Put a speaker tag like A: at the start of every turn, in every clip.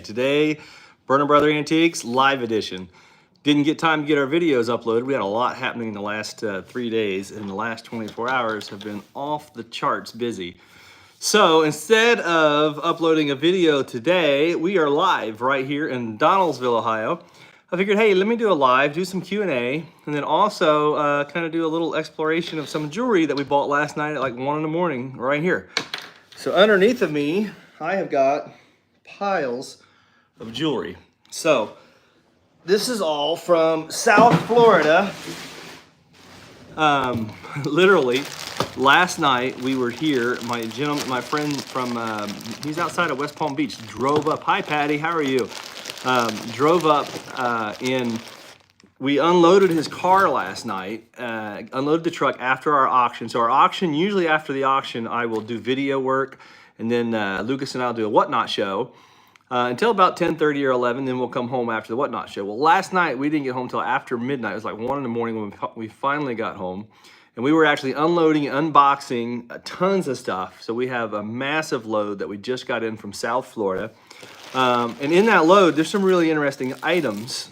A: Today, Burner Brother Antiques live edition. Didn't get time to get our videos uploaded. We had a lot happening in the last 3 days, and the last 24 hours have been off the charts busy. So instead of uploading a video today, we are live right here in Donaldsonville, Ohio. I figured, hey, let me do a live, do some Q&A, and then also kind of do a little exploration of some jewelry that we bought last night at like 1 in the morning right here. So underneath of me, I have got piles of jewelry. So this is all from South Florida. Literally last night we were here. My friend from he's outside of West Palm Beach drove up. Hi Patty, how are you? Drove up and we unloaded his car last night, unloaded the truck after our auction. So our auction, usually after the auction, I will do video work, and then Lucas and I'll do a whatnot show until about 10:30 or 11, then we'll come home after the whatnot show. Well, last night we didn't get home until after midnight. It was like 1 in the morning when we finally got home. And we were actually unloading and unboxing tons of stuff. So we have a massive load that we just got in from South Florida. And in that load, there's some really interesting items.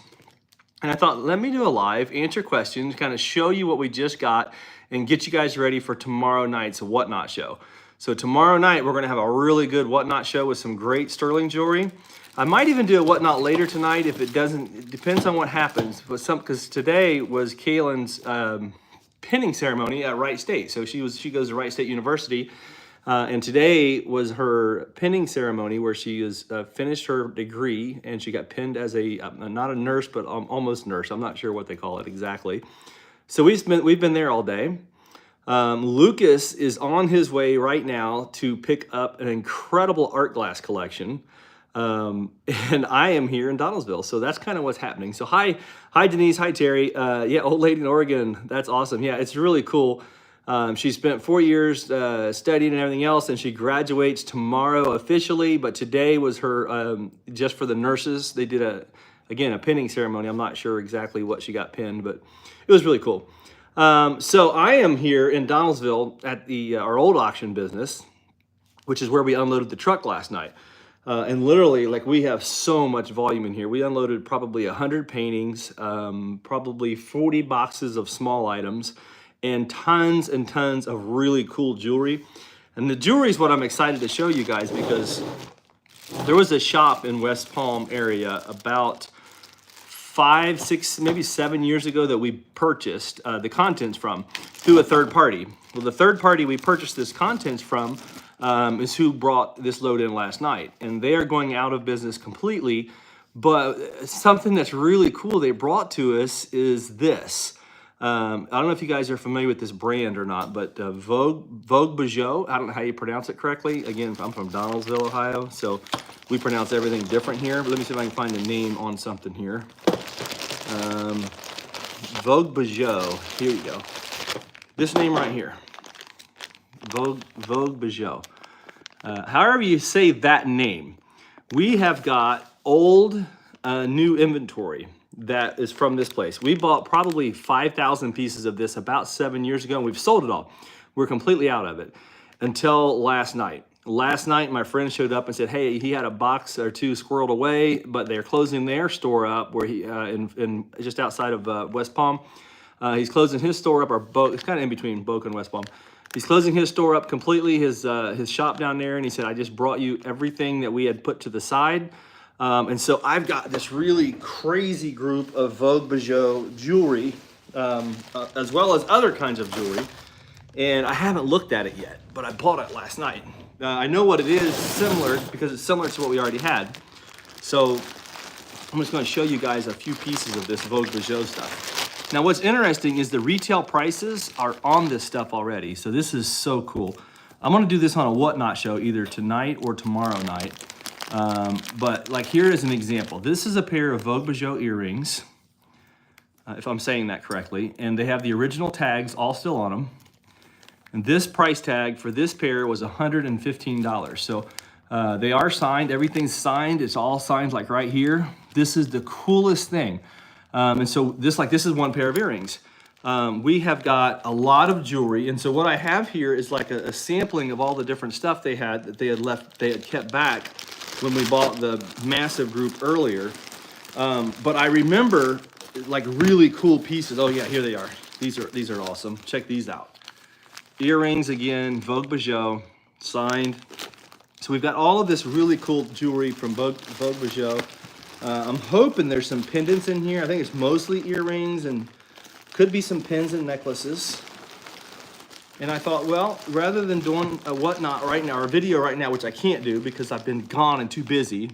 A: And I thought, let me do a live, answer questions, kind of show you what we just got, and get you guys ready for tomorrow night's whatnot show. So tomorrow night, we're gonna have a really good whatnot show with some great sterling jewelry. I might even do a whatnot later tonight if it doesn't, it depends on what happens. Because today was Kaylyn's pinning ceremony at Wright State. So she goes to Wright State University. And today was her pinning ceremony where she has finished her degree, and she got pinned as not a nurse, but almost nurse. I'm not sure what they call it exactly. So we've been there all day. Lucas is on his way right now to pick up an incredible art glass collection. And I am here in Donaldsonville. So that's kind of what's happening. So hi Denise, hi Terry. Yeah, old lady in Oregon. That's awesome. Yeah, it's really cool. She spent 4 years studying and everything else, and she graduates tomorrow officially, but today was her, just for the nurses. They did a pinning ceremony. I'm not sure exactly what she got pinned, but it was really cool. So I am here in Donaldsonville at our old auction business, which is where we unloaded the truck last night. And literally, like, we have so much volume in here. We unloaded probably 100 paintings, probably 40 boxes of small items, and tons of really cool jewelry. And the jewelry is what I'm excited to show you guys, because there was a shop in West Palm area about 5, 6, maybe 7 years ago that we purchased the contents from through a third party. Well, the third party we purchased this contents from is who brought this load in last night. And they are going out of business completely. But something that's really cool they brought to us is this. I don't know if you guys are familiar with this brand or not, but Vogue Bijoux, I don't know how you pronounce it correctly. Again, I'm from Donaldsonville, Ohio, so we pronounce everything different here. But let me see if I can find a name on something here. Vogue Bijoux, here you go. This name right here, Vogue Bijoux. However you say that name, we have got old, new inventory that is from this place. We bought probably 5,000 pieces of this about 7 years ago, and we've sold it all. We're completely out of it until last night. Last night, my friend showed up and said, hey, he had a box or two squirreled away, but they're closing their store up where he, just outside of West Palm. He's closing his store up, or it's kind of in between Boca and West Palm. He's closing his store up completely, his shop down there, and he said, I just brought you everything that we had put to the side. And so I've got this really crazy group of Vogue Bijoux jewelry, as well as other kinds of jewelry. And I haven't looked at it yet, but I bought it last night. I know what it is, similar, because it's similar to what we already had. So I'm just going to show you guys a few pieces of this Vogue Bijoux stuff. Now what's interesting is the retail prices are on this stuff already. So this is so cool. I'm going to do this on a whatnot show either tonight or tomorrow night. But like, here is an example. This is a pair of Vogue Bijoux earrings, if I'm saying that correctly, and they have the original tags all still on them. And this price tag for this pair was $115. So they are signed, everything's signed, it's all signed like right here. This is the coolest thing. And so this is one pair of earrings. We have got a lot of jewelry, and so what I have here is like a sampling of all the different stuff they had that they had kept back when we bought the massive group earlier. But I remember like really cool pieces. Oh yeah, here they are. These are awesome. Check these out. Earrings again, Vogue Bijoux, signed. So we've got all of this really cool jewelry from Vogue Bijoux. I'm hoping there's some pendants in here. I think it's mostly earrings and could be some pins and necklaces. And I thought, well, rather than doing a whatnot right now, or a video right now, which I can't do because I've been gone and too busy,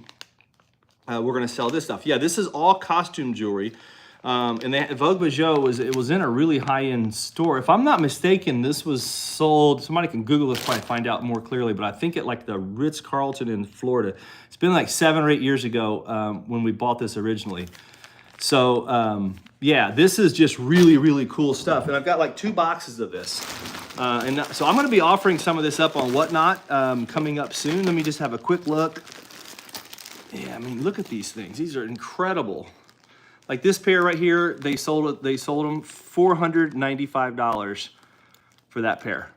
A: we're gonna sell this stuff. Yeah, this is all costume jewelry. And Vogue Bijoux was in a really high-end store. If I'm not mistaken, this was sold, somebody can Google this, probably find out more clearly, but I think at like the Ritz-Carlton in Florida. It's been like 7 or 8 years ago when we bought this originally. So yeah, this is just really, really cool stuff. And I've got like 2 boxes of this. And so I'm gonna be offering some of this up on Whatnot coming up soon. Let me just have a quick look. Yeah, I mean, look at these things. These are incredible. Like this pair right here, they sold them $495 for that pair.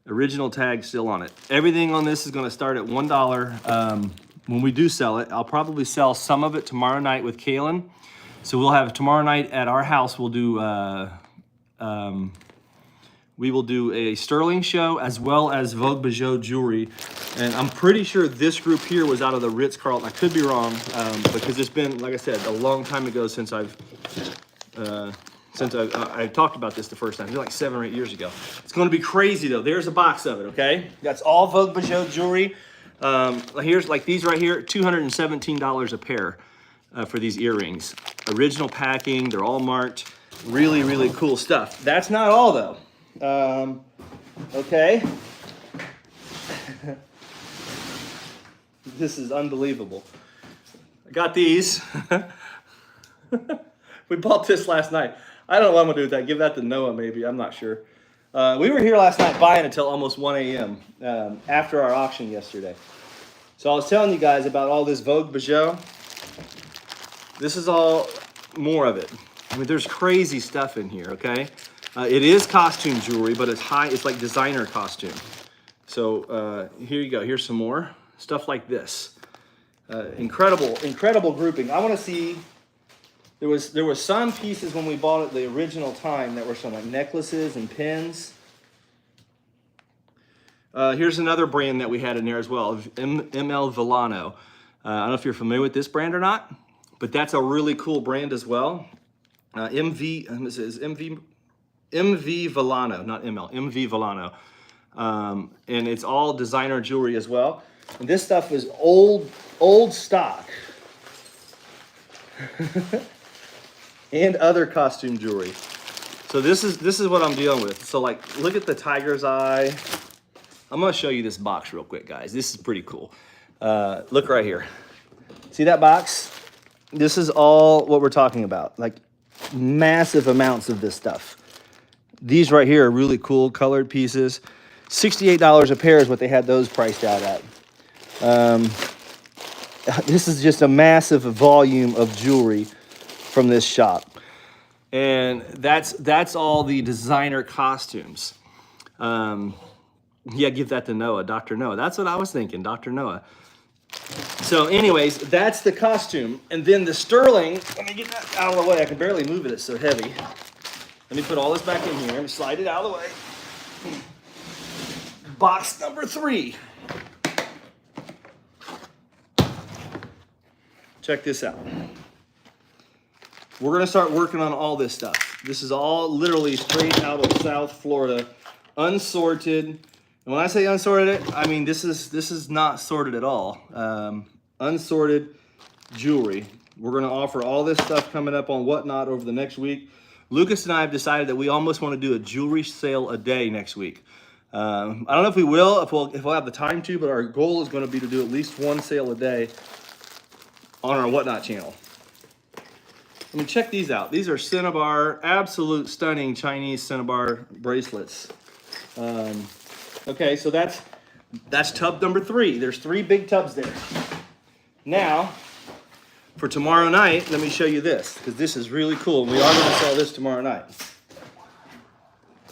A: Original tag still on it. Everything on this is gonna start at $1. When we do sell it, I'll probably sell some of it tomorrow night with Kayn. So we'll have tomorrow night at our house, we'll do, we will do a sterling show as well as Vogue Bijoux jewelry. And I'm pretty sure this group here was out of the Ritz-Carlton. I could be wrong because it's been, like I said, a long time ago since I talked about this the first time. It was like 7 or 8 years ago. It's going to be crazy though. There's a box of it, okay? That's all Vogue Bijoux jewelry. Here's like these right here, $217 a pair for these earrings. Original packing, they're all marked. Really, really cool stuff. That's not all though. Okay. This is unbelievable. I got these. We bought this last night. I don't know what I'm gonna do with that. Give that to Noah maybe, I'm not sure. We were here last night buying until almost 1 a.m. After our auction yesterday. So I was telling you guys about all this Vogue Bijoux. This is all more of it. I mean, there's crazy stuff in here, okay? It is costume jewelry, but it's high, it's like designer costume. So here you go, here's some more. Stuff like this. Incredible grouping. I wanna see, there was some pieces when we bought it the original time that were some like necklaces and pins. Here's another brand that we had in there as well, ML Villano. I don't know if you're familiar with this brand or not, but that's a really cool brand as well. This is MV Villano, not ML, MV Villano. And it's all designer jewelry as well. And this stuff is old stock. And other costume jewelry. So this is what I'm dealing with. So like, look at the tiger's eye. I'm gonna show you this box real quick, guys. This is pretty cool. Look right here. See that box? This is all what we're talking about. Like massive amounts of this stuff. These right here are really cool colored pieces. $68 a pair is what they had those priced out at. This is just a massive volume of jewelry from this shop. And that's all the designer costumes. Yeah, give that to Noah, Dr. Noah. That's what I was thinking, Dr. Noah. So anyways, that's the costume. And then the sterling, let me get that out of the way. I can barely move it, it's so heavy. Let me put all this back in here and slide it out of the way. Box number 3. Check this out. We're gonna start working on all this stuff. This is all literally straight out of South Florida, unsorted. And when I say unsorted, I mean this is not sorted at all. Unsorted jewelry. We're gonna offer all this stuff coming up on Whatnot over the next week. Lucas and I have decided that we almost want to do a jewelry sale a day next week. I don't know if we will, if we'll have the time to, but our goal is going to be to do at least 1 sale a day on our Whatnot channel. I mean, check these out. These are cinnabar, absolute stunning Chinese cinnabar bracelets. Okay, so that's tub number 3. There's 3 big tubs there. Now, for tomorrow night, let me show you this, because this is really cool. We are going to sell this tomorrow night.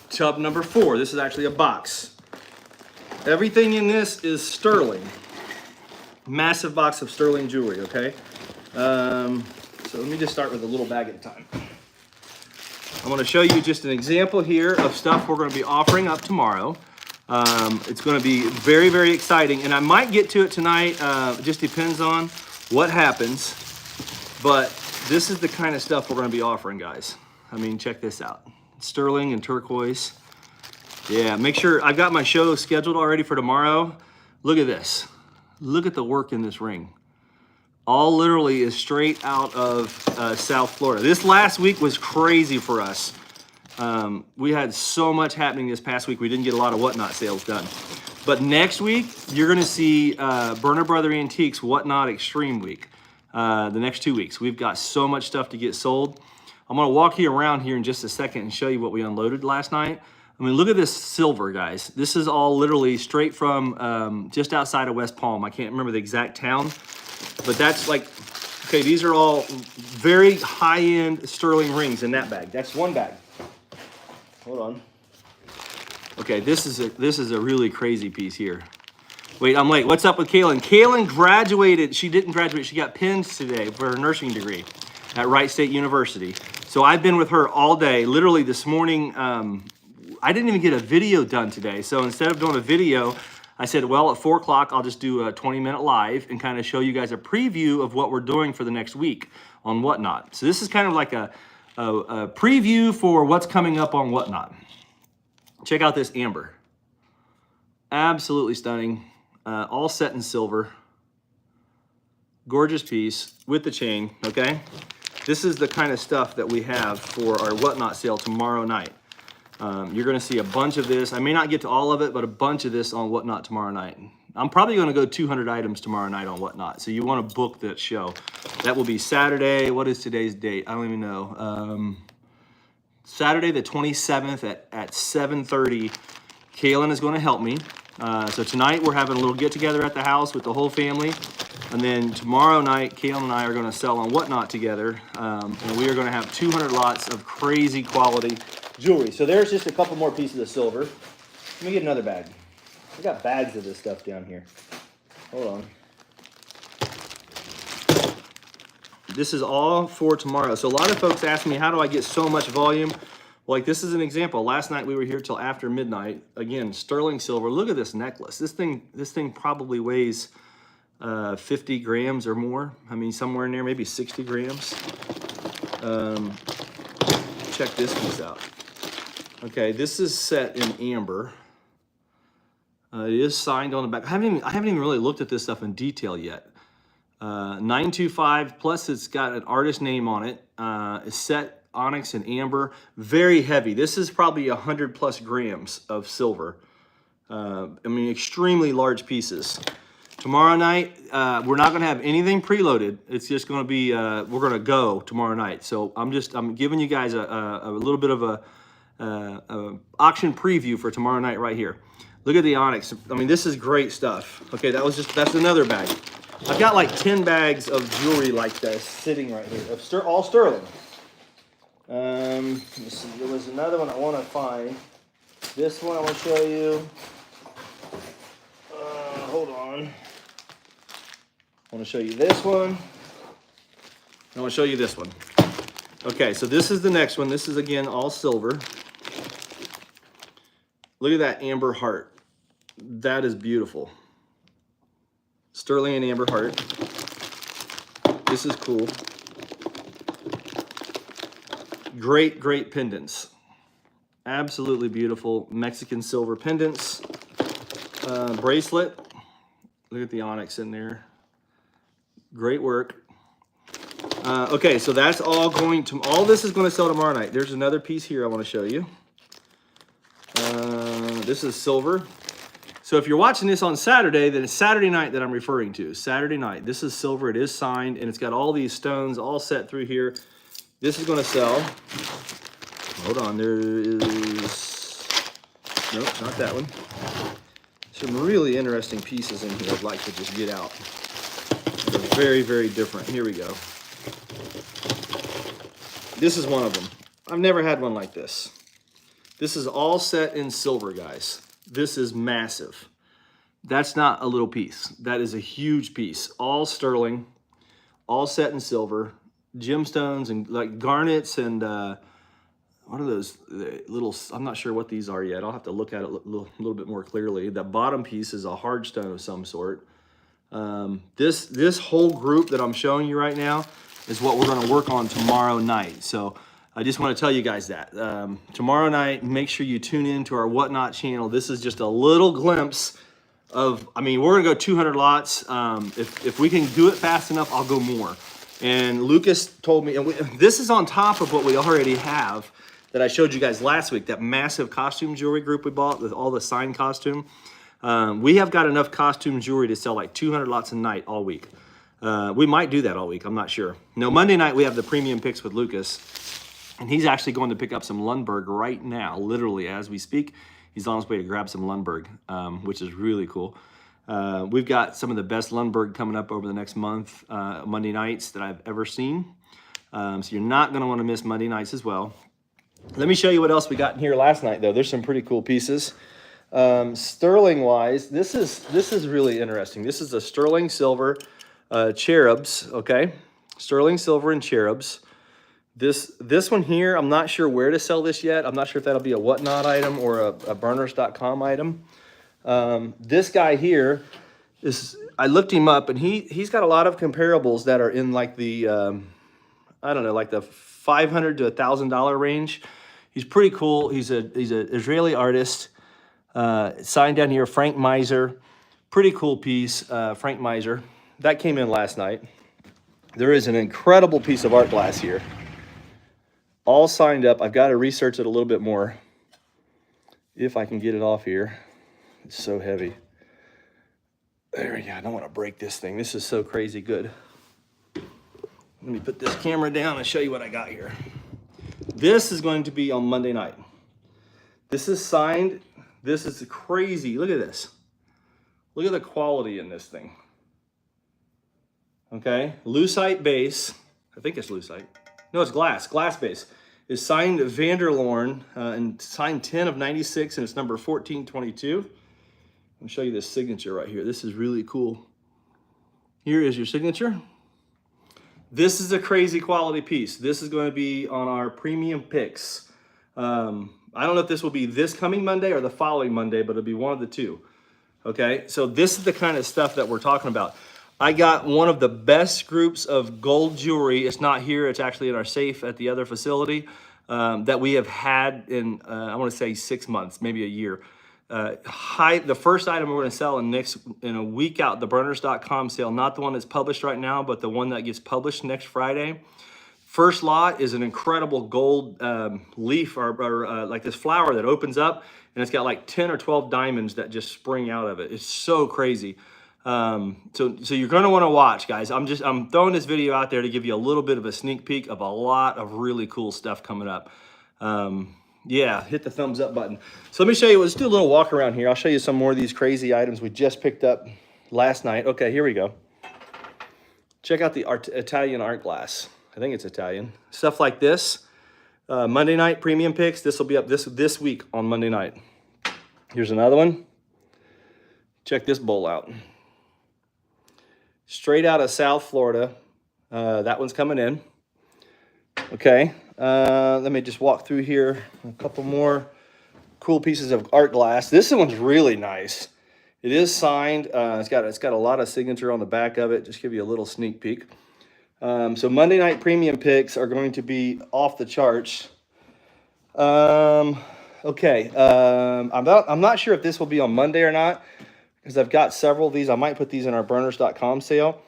A: Tub number 4. This is actually a box. Everything in this is sterling. Massive box of sterling jewelry, okay? So let me just start with a little bag at a time. I want to show you just an example here of stuff we're going to be offering up tomorrow. It's going to be very, very exciting, and I might get to it tonight. It just depends on what happens, but this is the kind of stuff we're going to be offering, guys. I mean, check this out. Sterling and turquoise. Yeah, make sure, I've got my show scheduled already for tomorrow. Look at this. Look at the work in this ring. All literally is straight out of South Florida. This last week was crazy for us. We had so much happening this past week. We didn't get a lot of Whatnot sales done. But next week, you're gonna see Burner Brother Antiques Whatnot Extreme Week. The next 2 weeks. We've got so much stuff to get sold. I'm gonna walk you around here in just a second and show you what we unloaded last night. I mean, look at this silver, guys. This is all literally straight from just outside of West Palm. I can't remember the exact town, but that's like, okay, these are all very high-end sterling rings in that bag. That's one bag. Hold on. Okay, this is a really crazy piece here. Wait, I'm late. What's up with Kaylin? Kaylin graduated. She didn't graduate. She got pins today for her nursing degree at Wright State University. So I've been with her all day. Literally this morning, I didn't even get a video done today. So instead of doing a video, I said, well, at 4 o'clock, I'll just do a 20-minute live and kind of show you guys a preview of what we're doing for the next week on Whatnot. So this is kind of like a preview for what's coming up on Whatnot. Check out this amber. Absolutely stunning. All set in silver. Gorgeous piece with the chain, okay? This is the kind of stuff that we have for our Whatnot sale tomorrow night. You're gonna see a bunch of this. I may not get to all of it, but a bunch of this on Whatnot tomorrow night. I'm probably gonna go 200 items tomorrow night on Whatnot, so you wanna book that show. That will be Saturday. What is today's date? I don't even know. Saturday the 27th at 7:30. Kaylin is gonna help me. So tonight we're having a little get together at the house with the whole family. And then tomorrow night, Kaylin and I are gonna sell on Whatnot together. And we are gonna have 200 lots of crazy quality jewelry. So there's just a couple more pieces of silver. Let me get another bag. We got bags of this stuff down here. Hold on. This is all for tomorrow. So a lot of folks ask me, how do I get so much volume? Well, like this is an example. Last night we were here till after midnight. Again, sterling silver. Look at this necklace. This thing probably weighs 50 grams or more. I mean, somewhere in there, maybe 60 grams. Check this piece out. Okay, this is set in amber. It is signed on the back. I haven't even really looked at this stuff in detail yet. 925, plus it's got an artist name on it. It's set onyx and amber, very heavy. This is probably 100 plus grams of silver. I mean, extremely large pieces. Tomorrow night, we're not gonna have anything preloaded. It's just gonna be, we're gonna go tomorrow night. So I'm giving you guys a little bit of a auction preview for tomorrow night right here. Look at the onyx. I mean, this is great stuff. Okay, that's another bag. I've got like 10 bags of jewelry like this sitting right here, all sterling. Let me see, there was another one I want to find. This one I want to show you. Hold on. I want to show you this one. I want to show you this one. Okay, so this is the next one. This is again all silver. Look at that amber heart. That is beautiful. Sterling and amber heart. This is cool. Great, great pendants. Absolutely beautiful Mexican silver pendants. Bracelet. Look at the onyx in there. Great work. Okay, so that's all all this is going to sell tomorrow night. There's another piece here I want to show you. This is silver. So if you're watching this on Saturday, then it's Saturday night that I'm referring to. Saturday night. This is silver. It is signed, and it's got all these stones all set through here. This is going to sell. Hold on. There is... Nope, not that one. Some really interesting pieces in here I'd like to just get out. They're very, very different. Here we go. This is one of them. I've never had one like this. This is all set in silver, guys. This is massive. That's not a little piece. That is a huge piece. All sterling, all set in silver, gemstones and like garnets and what are those little, I'm not sure what these are yet. I'll have to look at it a little bit more clearly. The bottom piece is a hard stone of some sort. This whole group that I'm showing you right now is what we're gonna work on tomorrow night. So I just wanna tell you guys that. Tomorrow night, make sure you tune in to our Whatnot channel. This is just a little glimpse of, I mean, we're gonna go 200 lots. If we can do it fast enough, I'll go more. And Lucas told me, and this is on top of what we already have that I showed you guys last week, that massive costume jewelry group we bought with all the signed costume. We have got enough costume jewelry to sell like 200 lots a night all week. We might do that all week, I'm not sure. No, Monday night we have the premium picks with Lucas, and he's actually going to pick up some Lundberg right now, literally as we speak. He's on his way to grab some Lundberg, which is really cool. We've got some of the best Lundberg coming up over the next month, Monday nights that I've ever seen. So you're not gonna wanna miss Monday nights as well. Let me show you what else we got in here last night though. There's some pretty cool pieces. Sterling wise, this is really interesting. This is a sterling silver cherubs, okay? Sterling silver and cherubs. This one here, I'm not sure where to sell this yet. I'm not sure if that'll be a Whatnot item or a burners.com item. This guy here is, I looked him up and he's got a lot of comparables that are in like the, I don't know, like the $500 to $1,000 range. He's pretty cool. He's an Israeli artist. Signed down here, Frank Miser. Pretty cool piece, Frank Miser. That came in last night. There is an incredible piece of art glass here. All signed up. I've got to research it a little bit more if I can get it off here. It's so heavy. There we go. I don't want to break this thing. This is so crazy good. Let me put this camera down and show you what I got here. This is going to be on Monday night. This is signed. This is crazy. Look at this. Look at the quality in this thing. Okay, lucite base. I think it's lucite. No, it's glass. Glass base. Is signed Vanderloorn and signed 10 of 96, and it's number 1422. I'll show you this signature right here. This is really cool. Here is your signature. This is a crazy quality piece. This is going to be on our premium picks. I don't know if this will be this coming Monday or the following Monday, but it'll be one of the two. Okay, so this is the kind of stuff that we're talking about. I got one of the best groups of gold jewelry. It's not here, it's actually in our safe at the other facility that we have had in, I want to say 6 months, maybe a year. The first item we're going to sell in a week out, the burners.com sale, not the one that's published right now, but the one that gets published next Friday. First lot is an incredible gold leaf or like this flower that opens up, and it's got like 10 or 12 diamonds that just spring out of it. It's so crazy. So you're going to want to watch, guys. I'm throwing this video out there to give you a little bit of a sneak peek of a lot of really cool stuff coming up. Yeah, hit the thumbs up button. So let me show you, let's do a little walk around here. I'll show you some more of these crazy items we just picked up last night. Okay, here we go. Check out the Italian art glass. I think it's Italian. Stuff like this. Monday night premium picks. This will be up this week on Monday night. Here's another one. Check this bowl out. Straight out of South Florida. That one's coming in. Okay. Let me just walk through here. A couple more cool pieces of art glass. This one's really nice. It is signed. It's got a lot of signature on the back of it. Just give you a little sneak peek. So Monday night premium picks are going to be off the charts. Okay. I'm not sure if this will be on Monday or not, because I've got several of these. I might put these in our burners.com sale,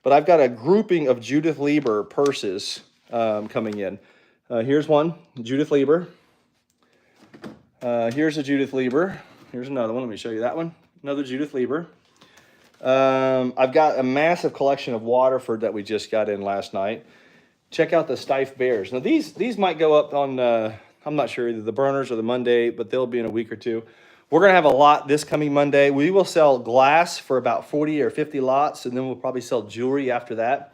A: but I've got a grouping of Judith Lieber purses coming in. Here's one, Judith Lieber. Here's a Judith Lieber. Here's another one. Let me show you that one. Another Judith Lieber. I've got a massive collection of Waterford that we just got in last night. Check out the Steiff Bears. Now these might go up on, I'm not sure, either the burners or the Monday, but they'll be in a week or two. We're going to have a lot this coming Monday. We will sell glass for about 40 or 50 lots, and then we'll probably sell jewelry after that.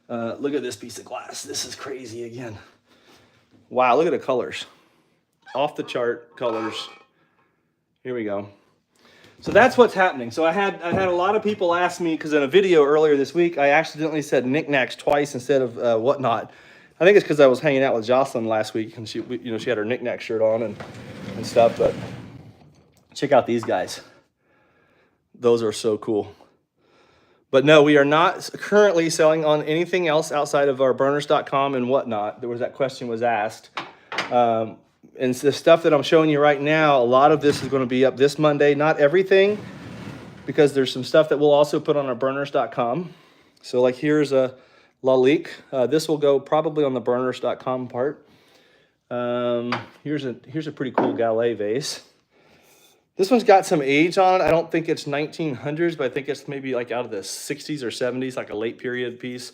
A: Look at this piece of glass. This is crazy again. Wow, look at the colors. Off the chart colors. Here we go. So that's what's happening. So I had a lot of people ask me, because in a video earlier this week, I accidentally said knickknacks twice instead of whatnot. I think it's because I was hanging out with Jocelyn last week, and she had her knickknack shirt on and stuff. But check out these guys. Those are so cool. But no, we are not currently selling on anything else outside of our burners.com and whatnot. That question was asked. And the stuff that I'm showing you right now, a lot of this is going to be up this Monday. Not everything, because there's some stuff that we'll also put on our burners.com. So like here's a Lalique. This will go probably on the burners.com part. Here's a pretty cool Gallet vase. This one's got some age on it. I don't think it's 1900s, but I think it's maybe like out of the 60s or 70s, like a late period piece.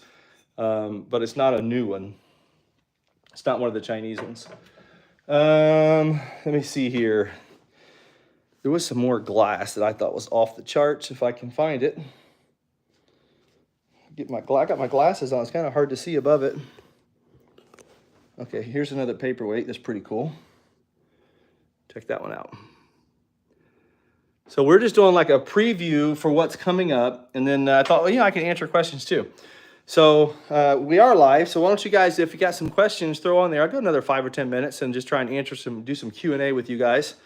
A: But it's not a new one. It's not one of the Chinese ones. Let me see here. There was some more glass that I thought was off the charts, if I can find it. I got my glasses on. It's kind of hard to see above it. Okay, here's another paperweight that's pretty cool. Check that one out. So we're just doing like a preview for what's coming up. And then I thought, well, I can answer questions too. So we are live. So why don't you guys, if you got some questions, throw on there. I'll go another 5 or 10 minutes and just try and do some Q&A with you guys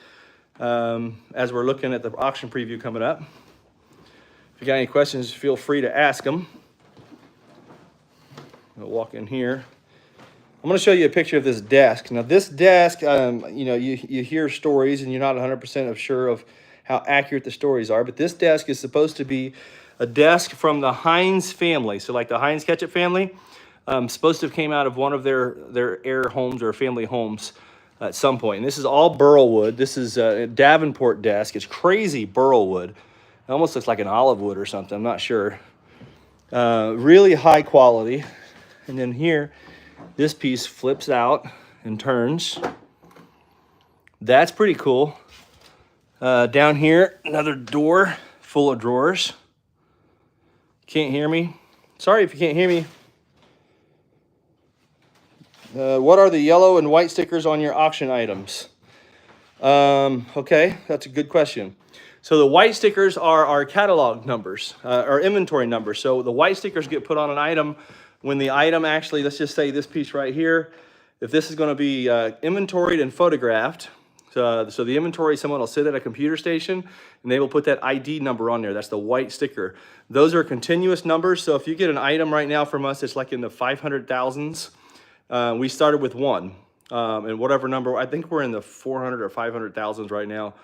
A: as we're looking at the auction preview coming up. If you got any questions, feel free to ask them. I'll walk in here. I'm going to show you a picture of this desk. Now this desk, you hear stories and you're not 100% sure of how accurate the stories are, but this desk is supposed to be a desk from the Heinz family. So like the Heinz ketchup family, supposed to have came out of one of their heir homes or family homes at some point. And this is all burl wood. This is a Davenport desk. It's crazy burl wood. It almost looks like an olive wood or something. I'm not sure. Really high quality. And then here, this piece flips out and turns. That's pretty cool. Down here, another door full of drawers. Can't hear me? Sorry if you can't hear me. What are the yellow and white stickers on your auction items? Okay, that's a good question. So the white stickers are our catalog numbers, our inventory numbers. So the white stickers get put on an item when the item actually, let's just say this piece right here, if this is going to be inventoried and photographed. So the inventory, someone will sit at a computer station and they will put that ID number on there. That's the white sticker. Those are continuous numbers. So if you get an item right now from us, it's like in the 500,000s. We started with 1 and whatever number, I think we're in the 400 or 500,000s right now.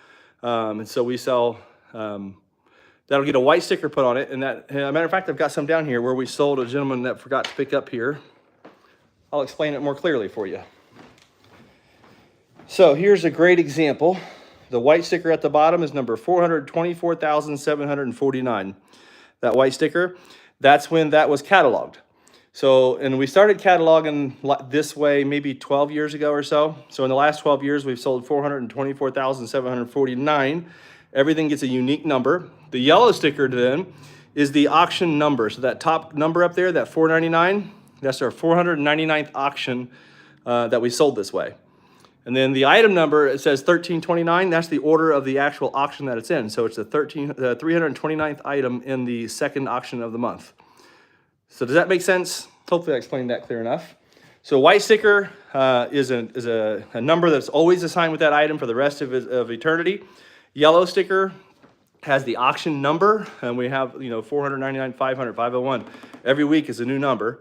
A: And so we sell, that'll get a white sticker put on it. And that, as a matter of fact, I've got some down here where we sold a gentleman that forgot to pick up here. I'll explain it more clearly for you. So here's a great example. The white sticker at the bottom is number 424,749. That white sticker, that's when that was cataloged. So, and we started cataloging this way maybe 12 years ago or so. So in the last 12 years, we've sold 424,749. Everything gets a unique number. The yellow sticker then is the auction number. So that top number up there, that 499, that's our 499th auction that we sold this way. And then the item number, it says 1329. That's the order of the actual auction that it's in. So it's the 329th item in the second auction of the month. So does that make sense? Hopefully I explained that clear enough. So white sticker is a number that's always assigned with that item for the rest of eternity. Yellow sticker has the auction number, and we have 499, 500, 501. Every week is a new number.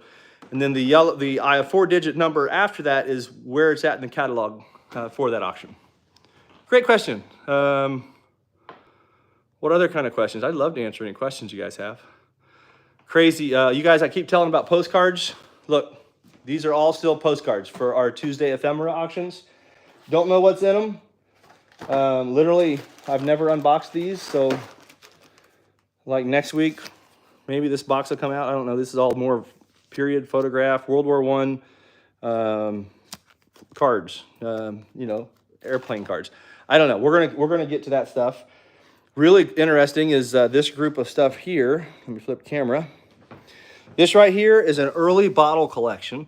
A: And then the 4-digit number after that is where it's at in the catalog for that auction. Great question. What other kind of questions? I'd love to answer any questions you guys have. Crazy. You guys, I keep telling about postcards. Look, these are all still postcards for our Tuesday ephemera auctions. Don't know what's in them. Literally, I've never unboxed these. So like next week, maybe this box will come out. I don't know. This is all more period photograph, World War I cards, airplane cards. I don't know. We're gonna get to that stuff. Really interesting is this group of stuff here. Let me flip camera. This right here is an early bottle collection.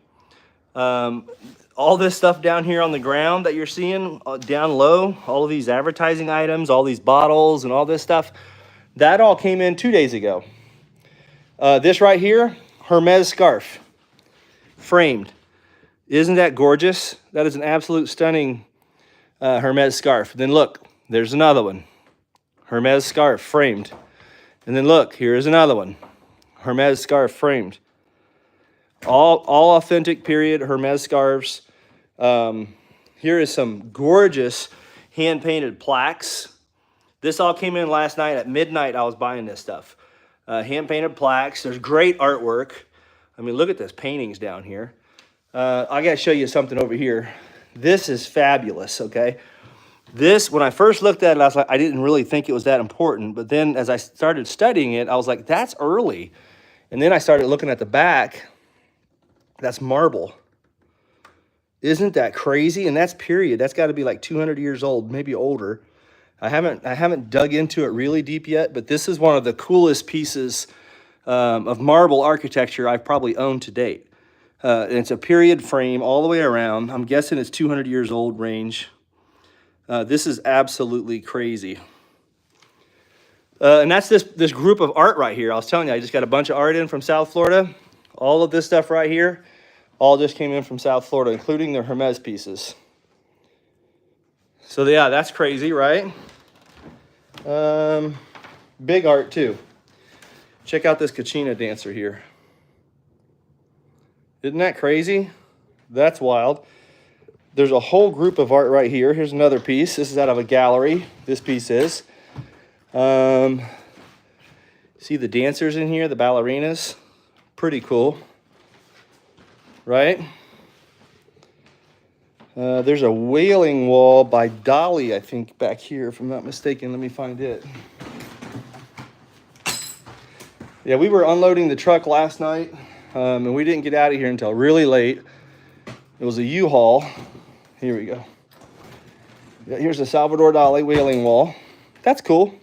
A: all this stuff down here on the ground that you're seeing down low, all of these advertising items, all these bottles and all this stuff, that all came in 2 days ago. This right here, Hermes scarf, framed. Isn't that gorgeous? That is an absolute stunning Hermes scarf. Then look, there's another one. Hermes scarf, framed. And then look, here's another one. Hermes scarf, framed. All authentic period Hermes scarves. Here is some gorgeous hand-painted plaques. This all came in last night at midnight. I was buying this stuff. Hand-painted plaques. There's great artwork. I mean, look at this paintings down here. I got to show you something over here. This is fabulous, okay? This, when I first looked at it, I was like, I didn't really think it was that important. But then as I started studying it, I was like, that's early. And then I started looking at the back. That's marble. Isn't that crazy? And that's period. That's got to be like 200 years old, maybe older. I haven't dug into it really deep yet, but this is one of the coolest pieces of marble architecture I've probably owned to date. And it's a period frame all the way around. I'm guessing it's 200 years old range. This is absolutely crazy. And that's this group of art right here. I was telling you, I just got a bunch of art in from South Florida. All of this stuff right here, all just came in from South Florida, including the Hermes pieces. So yeah, that's crazy, right? Big art too. Check out this Kachina dancer here. Isn't that crazy? That's wild. There's a whole group of art right here. Here's another piece. This is out of a gallery. This piece is. See the dancers in here, the ballerinas? Pretty cool, right? There's a wailing wall by Dolly, I think, back here, if I'm not mistaken. Let me find it. Yeah, we were unloading the truck last night, and we didn't get out of here until really late. It was a U-Haul. Here we go. Yeah, here's the Salvador Dali wailing wall. That's cool.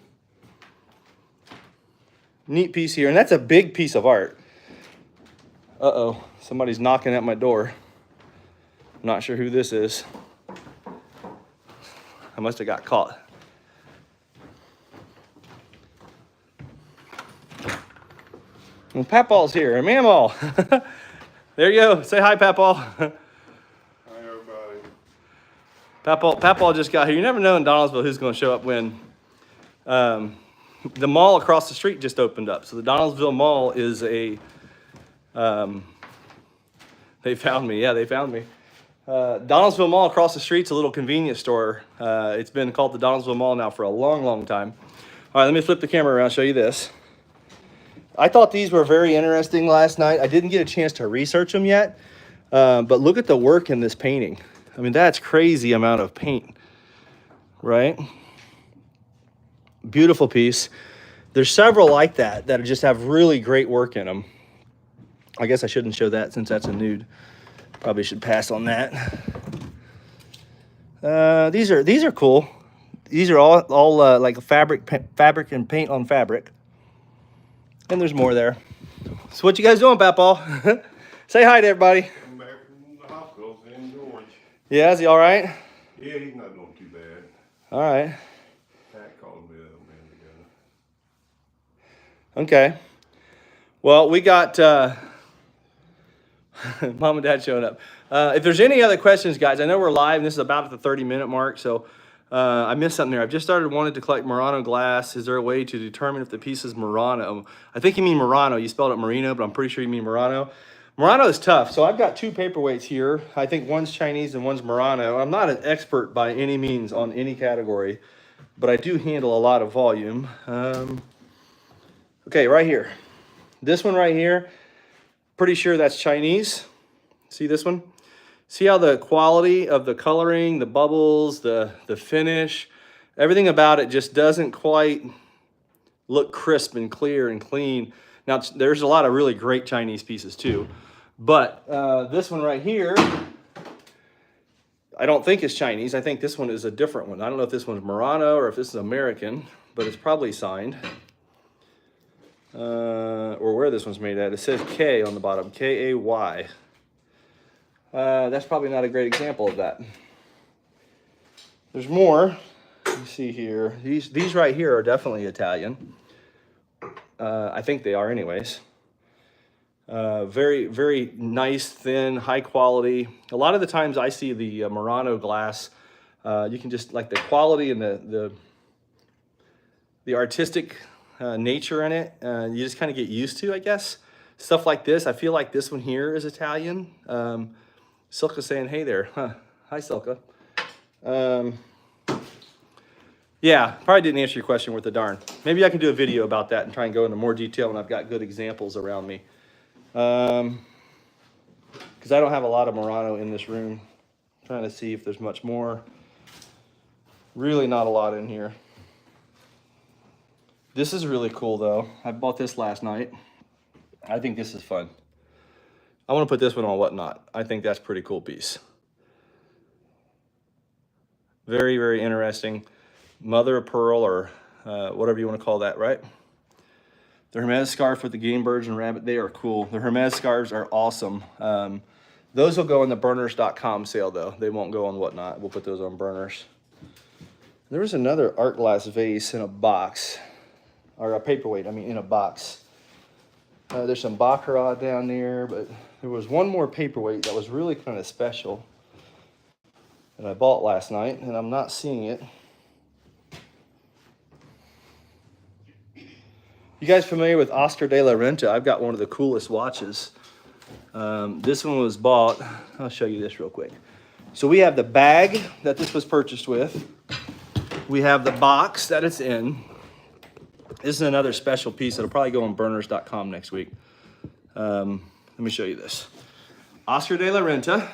A: Neat piece here, and that's a big piece of art. Uh-oh, somebody's knocking at my door. I'm not sure who this is. I must have got caught. Well, Papaw's here, and Mamaw. There you go. Say hi, Papaw.
B: Hi, everybody.
A: Papaw just got here. You never know in Donaldsville who's going to show up when. The mall across the street just opened up. So the Donaldsville Mall is a... they found me. Yeah, they found me. Donaldsville Mall across the street's a little convenience store. It's been called the Donaldsville Mall now for a long, long time. All right, let me flip the camera around and show you this. I thought these were very interesting last night. I didn't get a chance to research them yet, but look at the work in this painting. I mean, that's crazy amount of paint, right? Beautiful piece. There's several like that just have really great work in them. I guess I shouldn't show that since that's a nude. Probably should pass on that. These are cool. These are all like fabric and paint on fabric. And there's more there. So what you guys doing, Papaw? Say hi to everybody.
B: I'm back from the hospital in George.
A: Yeah, is he all right?
B: Yeah, he's not doing too bad.
A: All right.
B: Pat called me a minute ago.
A: Okay. Well, we got Mom and Dad showing up. If there's any other questions, guys, I know we're live, and this is about at the 30-minute mark, so I missed something there. I've just started wanting to collect Murano glass. Is there a way to determine if the piece is Murano? I think you mean Murano. You spelled it Marino, but I'm pretty sure you mean Murano. Murano is tough. So I've got two paperweights here. I think one's Chinese and one's Murano. I'm not an expert by any means on any category, but I do handle a lot of volume. Okay, right here. This one right here, pretty sure that's Chinese. See this one? See how the quality of the coloring, the bubbles, the finish, everything about it just doesn't quite look crisp and clear and clean. Now, there's a lot of really great Chinese pieces too, but this one right here, I don't think it's Chinese. I think this one is a different one. I don't know if this one's Murano or if this is American, but it's probably signed. Or where this one's made at. It says K on the bottom, K-A-Y. That's probably not a great example of that. There's more. You see here. These right here are definitely Italian. I think they are anyways. Very, very nice, thin, high quality. A lot of the times I see the Murano glass. You can just, like the quality and the artistic nature in it, you just kind of get used to, I guess. Stuff like this, I feel like this one here is Italian. Silka's saying, hey there. Huh. Hi, Silka. Yeah, probably didn't answer your question worth a darn. Maybe I can do a video about that and try and go into more detail when I've got good examples around me. Because I don't have a lot of Murano in this room. I'm trying to see if there's much more. Really not a lot in here. This is really cool though. I bought this last night. I think this is fun. I want to put this one on Whatnot. I think that's a pretty cool piece. Very, very interesting. Mother of pearl, or whatever you want to call that, right? The Hermes scarf with the game birds and rabbit, they are cool. The Hermes scarves are awesome. Those will go on the burners.com sale though. They won't go on Whatnot. We'll put those on Burners. There was another art glass vase in a box, or a paperweight, I mean in a box. There's some baccarat down there, but there was one more paperweight that was really kind of special that I bought last night, and I'm not seeing it. You guys familiar with Oscar de la Renta? I've got one of the coolest watches. This one was bought, I'll show you this real quick. So we have the bag that this was purchased with. We have the box that it's in. This is another special piece that'll probably go on burners.com next week. Let me show you this. Oscar de la Renta.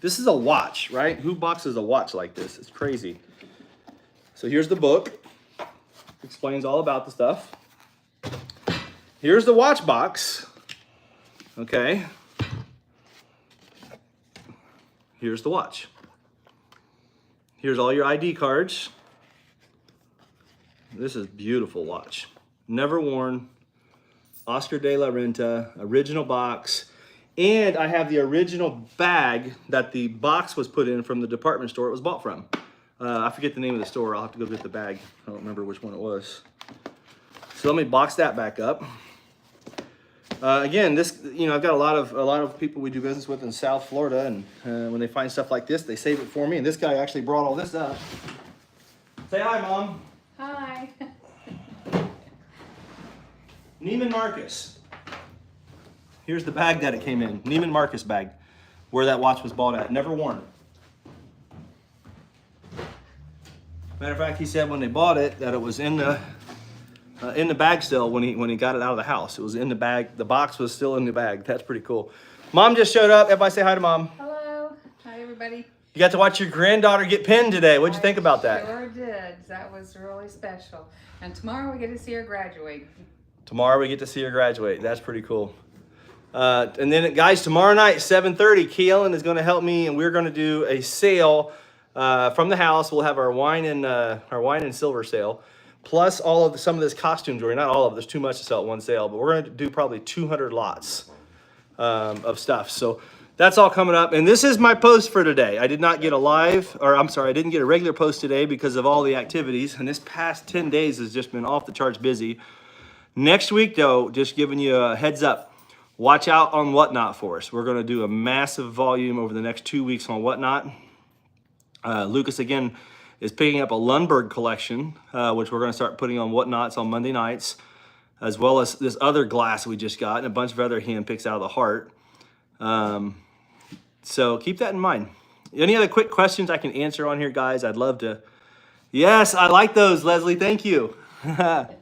A: This is a watch, right? Who boxes a watch like this? It's crazy. So here's the book. Explains all about the stuff. Here's the watch box. Okay. Here's the watch. Here's all your ID cards. This is a beautiful watch. Never worn. Oscar de la Renta, original box. And I have the original bag that the box was put in from the department store it was bought from. I forget the name of the store. I'll have to go get the bag. I don't remember which one it was. So let me box that back up. Again, this, you know, I've got a lot of people we do business with in South Florida, and when they find stuff like this, they save it for me. And this guy actually brought all this up. Say hi, Mom.
C: Hi.
A: Neiman Marcus. Here's the bag that it came in. Neiman Marcus bag, where that watch was bought at. Never worn. Matter of fact, he said when they bought it that it was in the bag still when he got it out of the house. It was in the bag. The box was still in the bag. That's pretty cool. Mom just showed up. Everybody say hi to Mom.
C: Hello. Hi, everybody.
A: You got to watch your granddaughter get pinned today. What'd you think about that?
C: Sure did. That was really special. And tomorrow we get to see her graduate.
A: Tomorrow we get to see her graduate. That's pretty cool. And then, guys, tomorrow night, 7:30, Kayn is going to help me, and we're going to do a sale from the house. We'll have our wine and silver sale, plus some of this costume jewelry. Not all of it. There's too much to sell at one sale, but we're going to do probably 200 lots of stuff. So that's all coming up. And this is my post for today. I did not get I didn't get a regular post today because of all the activities. And this past 10 days has just been off the charts busy. Next week, though, just giving you a heads up. Watch out on Whatnot for us. We're going to do a massive volume over the next 2 weeks on Whatnot. Lucas, again, is picking up a Lundberg collection, which we're going to start putting on Whatnots on Monday nights, as well as this other glass we just got and a bunch of other hand picks out of the heart. So keep that in mind. Any other quick questions I can answer on here, guys? I'd love to. Yes, I like those, Leslie. Thank you. That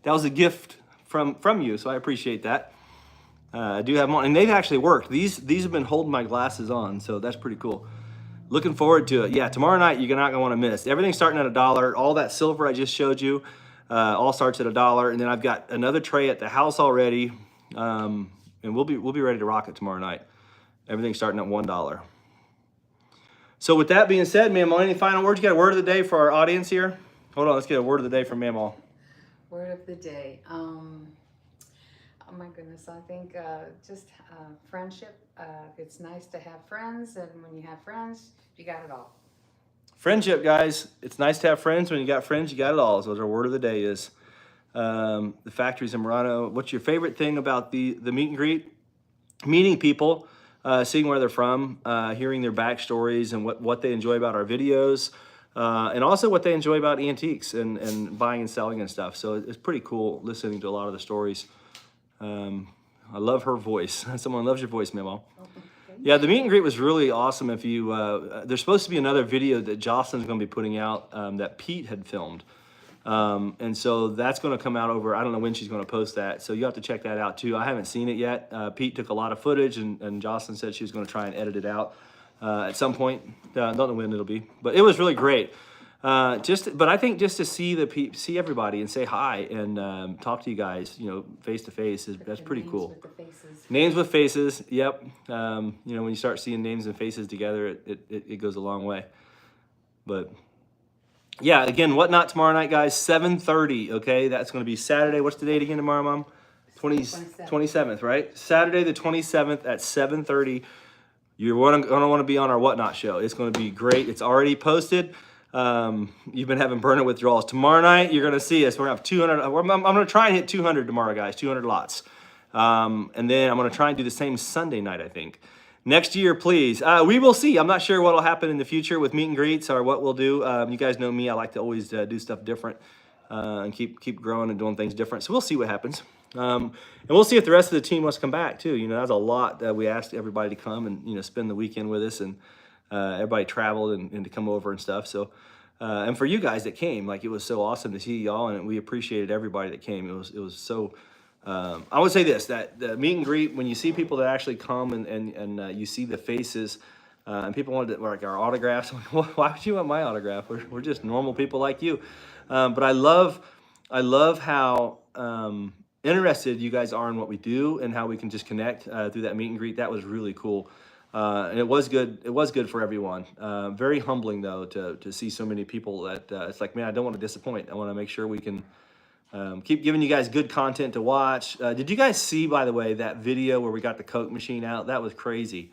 A: was a gift from you, so I appreciate that. I do have them on, and they've actually worked. These have been holding my glasses on, so that's pretty cool. Looking forward to it. Yeah, tomorrow night you're not gonna want to miss. Everything's starting at $1. All that silver I just showed you, all starts at $1. And then I've got another tray at the house already, and we'll be ready to rock it tomorrow night. Everything's starting at $1. So with that being said, Mamaw, any final words? You got a word of the day for our audience here? Hold on, let's get a word of the day from Mamaw.
C: Word of the day. Oh my goodness, I think just friendship. It's nice to have friends, and when you have friends, you got it all.
A: Friendship, guys. It's nice to have friends. When you got friends, you got it all. So our word of the day is. The factories in Murano. What's your favorite thing about the meet and greet? Meeting people, seeing where they're from, hearing their backstories and what they enjoy about our videos, and also what they enjoy about antiques and buying and selling and stuff. So it's pretty cool listening to a lot of the stories. I love her voice. Someone loves your voice, Memo. Yeah, the meet and greet was really awesome. If you, there's supposed to be another video that Jocelyn's going to be putting out that Pete had filmed. And so that's going to come out over, I don't know when she's going to post that. So you have to check that out too. I haven't seen it yet. Pete took a lot of footage and Jocelyn said she was going to try and edit it out at some point. Don't know when it'll be, but it was really great. But I think just to see everybody and say hi and talk to you guys, face to face that's pretty cool.
C: With the faces.
A: Names with faces. Yep. When you start seeing names and faces together, it goes a long way. But yeah, again, Whatnot tomorrow night, guys, 7:30, okay? That's going to be Saturday. What's the date again tomorrow, Mom? 27th, right? Saturday the 27th at 7:30. You're going to want to be on our Whatnot show. It's going to be great. It's already posted. You've been having burner withdrawals. Tomorrow night, you're going to see us. We're going to have 200. I'm going to try and hit 200 tomorrow, guys, 200 lots. And then I'm going to try and do the same Sunday night, I think. Next year, please. We will see. I'm not sure what will happen in the future with meet and greets or what we'll do. You guys know me. I like to always do stuff different and keep growing and doing things different. So we'll see what happens. And we'll see if the rest of the team wants to come back too. That's a lot that we asked everybody to come and spend the weekend with us, and everybody traveled and to come over and stuff. So and for you guys that came, it was so awesome to see y'all, and we appreciated everybody that came. It was so. I would say this, that the meet and greet, when you see people that actually come and you see the faces and people wanted our autographs, why would you want my autograph? We're just normal people like you. But I love how interested you guys are in what we do and how we can just connect through that meet and greet. That was really cool. And it was good. It was good for everyone. Very humbling though to see so many people that it's like, man, I don't want to disappoint. I want to make sure we can keep giving you guys good content to watch. Did you guys see, by the way, that video where we got the Coke machine out? That was crazy.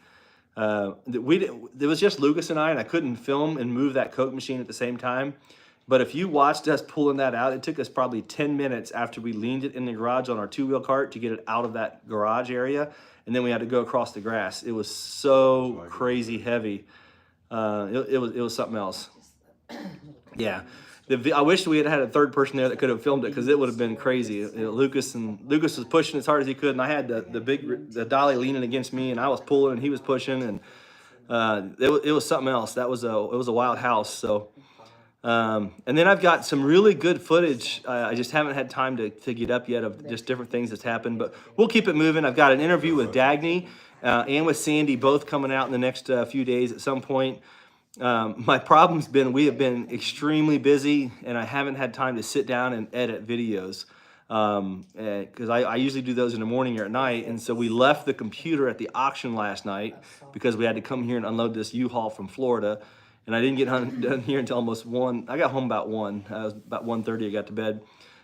A: It was just Lucas and I couldn't film and move that Coke machine at the same time. But if you watched us pulling that out, it took us probably 10 minutes after we leaned it in the garage on our two-wheel cart to get it out of that garage area. And then we had to go across the grass. It was so crazy heavy. It was something else. Yeah. I wish we had had a third person there that could have filmed it, because it would have been crazy. Lucas was pushing as hard as he could, and I had the dolly leaning against me, and I was pulling and he was pushing, and it was something else. It was a wild house. So, and then I've got some really good footage. I just haven't had time to get up yet of just different things that's happened, but we'll keep it moving. I've got an interview with Dagny and with Sandy, both coming out in the next few days at some point. My problem's been, we have been extremely busy, and I haven't had time to sit down and edit videos, because I usually do those in the morning or at night. And so we left the computer at the auction last night because we had to come here and unload this U-Haul from Florida, and I didn't get done here until almost 1. I got home about 1. It was about 1:30 I got to bed.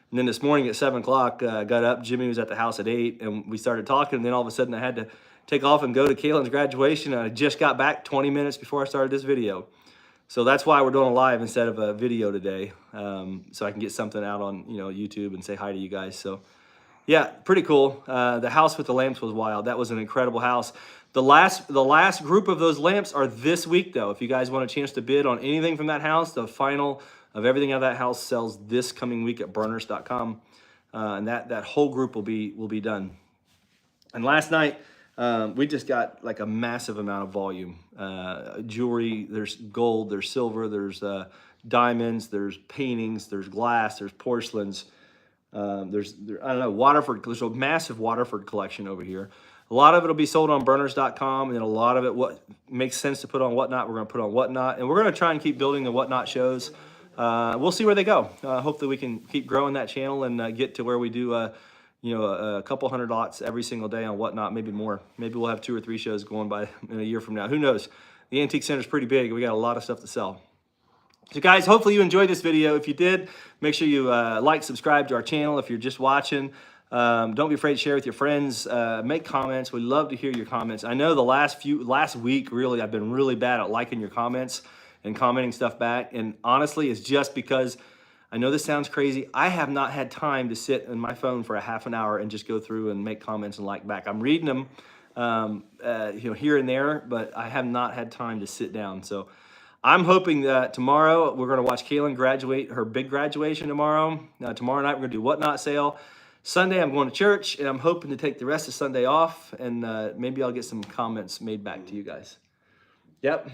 A: And then this morning at 7 o'clock, got up. Jimmy was at the house at 8, and we started talking, and then all of a sudden I had to take off and go to Kaylyn's graduation, and I just got back 20 minutes before I started this video. So that's why we're doing a live instead of a video today, so I can get something out on YouTube and say hi to you guys. So yeah, pretty cool. The house with the lamps was wild. That was an incredible house. The last group of those lamps are this week though. If you guys want a chance to bid on anything from that house, the final of everything out of that house sells this coming week at burners.com, and that whole group will be done. And last night, we just got a massive amount of volume. Jewelry, there's gold, there's silver, there's diamonds, there's paintings, there's glass, there's porcelains. There's Waterford. There's a massive Waterford collection over here. A lot of it will be sold on burners.com, and then a lot of it, what makes sense to put on Whatnot, we're going to put on Whatnot. And we're going to try and keep building the Whatnot shows. We'll see where they go. Hopefully we can keep growing that channel and get to where we do a couple hundred lots every single day on Whatnot, maybe more. Maybe we'll have 2 or 3 shows going by in a year from now. Who knows? The Antique Center is pretty big. We got a lot of stuff to sell. So guys, hopefully you enjoyed this video. If you did, make sure you like, subscribe to our channel if you're just watching. Don't be afraid to share with your friends. Make comments. We love to hear your comments. I know the last week, really, I've been really bad at liking your comments and commenting stuff back. And honestly, it's just because I know this sounds crazy. I have not had time to sit on my phone for a half an hour and just go through and make comments and like back. I'm reading them, here and there, but I have not had time to sit down. So I'm hoping that tomorrow we're going to watch Kaylin graduate her big graduation tomorrow. Tomorrow night we're going to do Whatnot sale. Sunday I'm going to church, and I'm hoping to take the rest of Sunday off, and maybe I'll get some comments made back to you guys. Yep.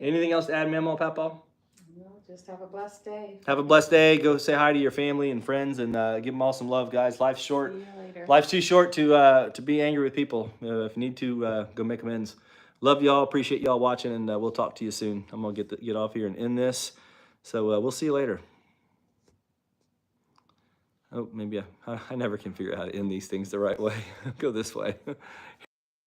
A: Anything else to add, Memo, Papa?
C: No, just have a blessed day.
A: Have a blessed day. Go say hi to your family and friends, and give them all some love, guys. Life's short.
C: See you later.
A: Life's too short to be angry with people. If you need to, go make amends. Love y'all. Appreciate y'all watching, and we'll talk to you soon. I'm gonna get off here and end this. So we'll see you later. Oh, maybe I never can figure out how to end these things the right way. Go this way.